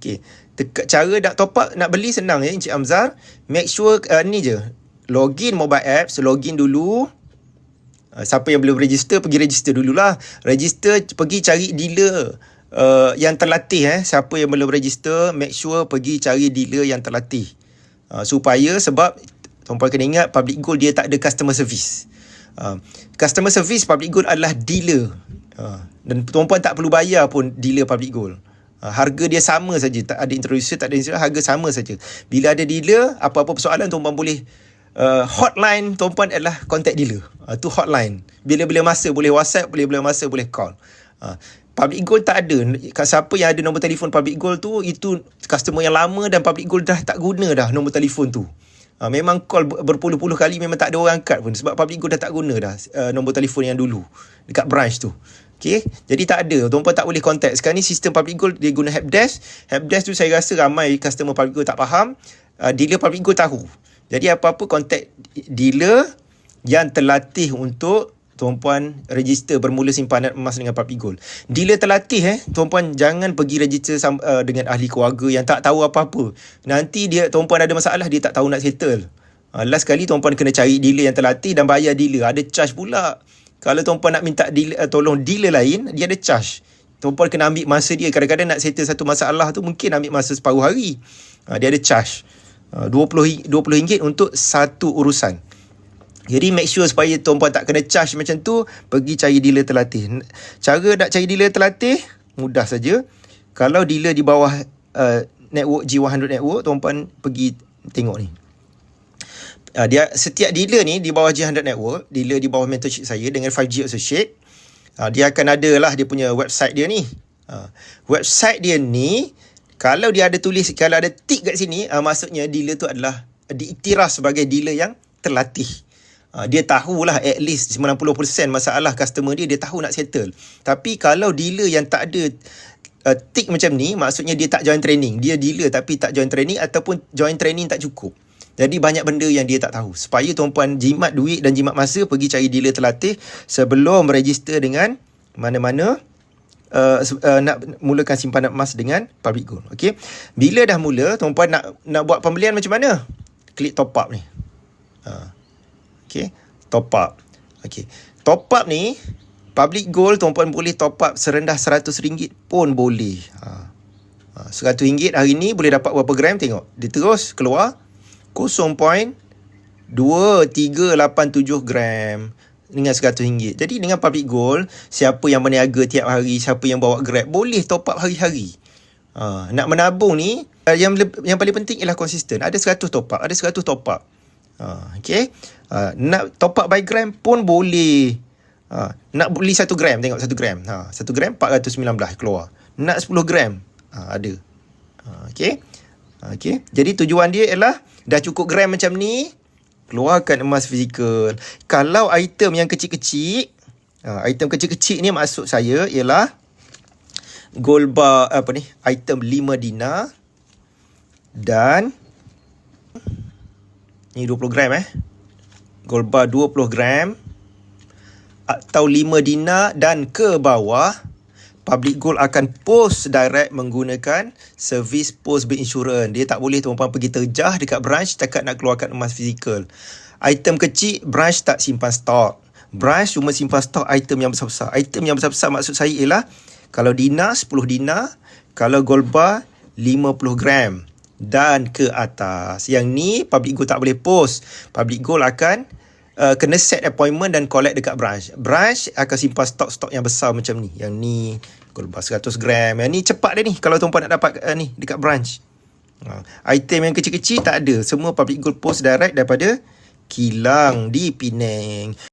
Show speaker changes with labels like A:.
A: Okay. Cara nak top up, nak beli senang ya Encik Amzar. Make sure ni je. Login mobile apps, login dulu. Siapa yang belum register, pergi register dululah. Register, pergi cari dealer yang terlatih. Siapa yang belum register, make sure pergi cari dealer yang terlatih. Supaya, sebab tuan-puan kena ingat, Public Gold dia tak ada customer service. Customer service Public Gold adalah dealer. Dan tuan-puan tak perlu bayar pun dealer Public Gold. Harga dia sama saja, tak ada introducer, tak ada introducer, harga sama saja. Bila ada dealer, apa-apa persoalan tuan-puan boleh hotline tuan-puan adalah contact dealer. Tu hotline. Bila-bila masa boleh WhatsApp, bila-bila masa boleh call. Public Gold tak ada. Siapa yang ada nombor telefon Public Gold tu, itu customer yang lama dan Public Gold dah tak guna dah nombor telefon tu. Memang call berpuluh-puluh kali memang tak ada orang angkat pun, sebab Public Gold dah tak guna dah nombor telefon yang dulu dekat branch tu. Okay, jadi tak ada, tuan-puan tak boleh contact. Sekarang ni sistem Public Gold dia guna helpdesk. Helpdesk tu saya rasa ramai customer Public Gold tak faham. Dealer Public Gold tahu. Jadi apa-apa contact dealer yang terlatih untuk tuan-puan register bermula simpanan emas dengan Public Gold. Dealer terlatih tuan-puan jangan pergi register dengan ahli keluarga yang tak tahu apa-apa. Nanti tuan-puan ada masalah, dia tak tahu nak settle. Last kali tuan-puan kena cari dealer yang terlatih dan bayar dealer. Ada charge pula. Kalau tuan-puan nak minta dealer, tolong dealer lain, dia ada charge. Tuan-puan kena ambil masa dia. Kadang-kadang nak settle satu masalah tu mungkin ambil masa separuh hari. Dia ada charge. RM20 untuk satu urusan. Jadi make sure supaya tuan-puan tak kena charge macam tu, pergi cari dealer terlatih. Cara nak cari dealer terlatih mudah saja. Kalau dealer di bawah network G100 network, tuan-puan pergi tengok ni. Setiap dealer ni di bawah G100 network, dealer di bawah mentorship saya dengan 5G associate, dia akan ada lah dia punya website dia ni. Website dia ni, kalau dia ada tulis, kalau ada tick kat sini, maksudnya dealer tu adalah diiktiraf sebagai dealer yang terlatih. Dia tahulah at least 90% masalah customer dia tahu nak settle. Tapi kalau dealer yang tak ada tick macam ni, maksudnya dia tak join training. Dia dealer tapi tak join training, ataupun join training tak cukup. Jadi banyak benda yang dia tak tahu. Supaya tuan-puan jimat duit dan jimat masa, pergi cari dealer terlatih sebelum register dengan mana-mana nak mulakan simpanan emas dengan Public Gold. Okay. Bila dah mula, tuan-puan nak buat pembelian macam mana? Klik top up ni. Okay. Top up. Okay. Top up ni, Public Gold tuan-puan boleh top up serendah RM100 pun boleh. RM100 hari ni boleh dapat berapa gram? Tengok. Dia terus keluar 0.2387 gram dengan RM100. Jadi dengan Public Gold, siapa yang berniaga tiap hari, siapa yang bawa Grab, boleh top up hari-hari. Nak menabung ni, yang paling penting ialah konsisten. Ada 100 top up, ada 100 top up. Okay. Nak top up by gram pun boleh. Nak beli 1 gram, tengok 1 gram. 1 gram 419 keluar. Nak 10 gram, ada. Okay. Okay. Jadi tujuan dia ialah dah cukup gram macam ni, keluarkan emas fizikal. Kalau item yang kecil-kecil, item kecil-kecil ni maksud saya ialah gold bar, item 5 dinar dan ni 20 gram gold bar 20 gram atau 5 dinar dan ke bawah, Public Gold akan post direct menggunakan servis post bill insurance. Dia tak boleh tuan-puan pergi terjah dekat branch cakap nak keluarkan emas fizikal. Item kecil, branch tak simpan stok. Branch cuma simpan stok item yang besar-besar. Item yang besar-besar maksud saya ialah kalau dinar, 10 dinar. Kalau gold bar, 50 gram dan ke atas. Yang ni Public Gold tak boleh post. Public Gold akan kena set appointment dan collect dekat branch. Branch akan simpan stok-stok yang besar macam ni. Yang ni gold bar 100 gram. Yang ni cepat dia ni kalau tuan-puan nak dapat ni dekat branch. Item yang kecil-kecil tak ada. Semua Public Gold post direct daripada kilang di Penang.